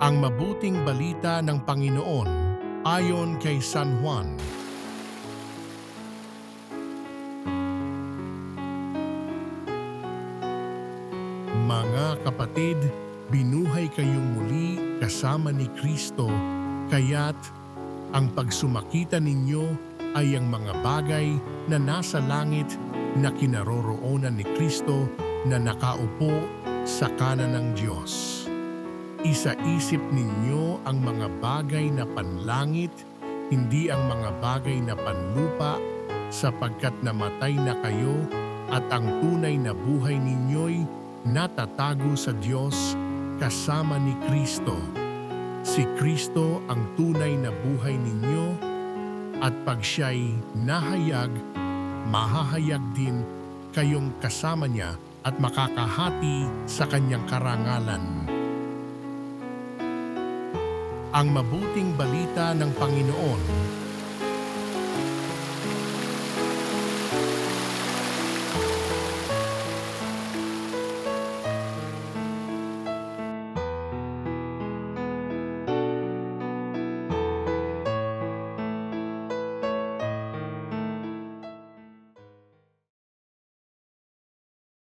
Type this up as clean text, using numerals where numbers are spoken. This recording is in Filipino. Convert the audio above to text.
Ang mabuting balita ng Panginoon ayon kay San Juan. Mga kapatid, binuhay kayong muli kasama ni Kristo, kaya't ang pagsumakita ninyo ay ang mga bagay na nasa langit na kinaroroonan ni Kristo na nakaupo sa kanan ng Diyos. Isaisip ninyo ang mga bagay na panlangit, hindi ang mga bagay na panlupa, sapagkat namatay na kayo at ang tunay na buhay ninyo'y natatago sa Diyos kasama ni Kristo. Si Kristo ang tunay na buhay ninyo at pag siya'y nahayag, mahahayag din kayong kasama niya at makakahati sa kanyang karangalan. Ang mabuting balita ng Panginoon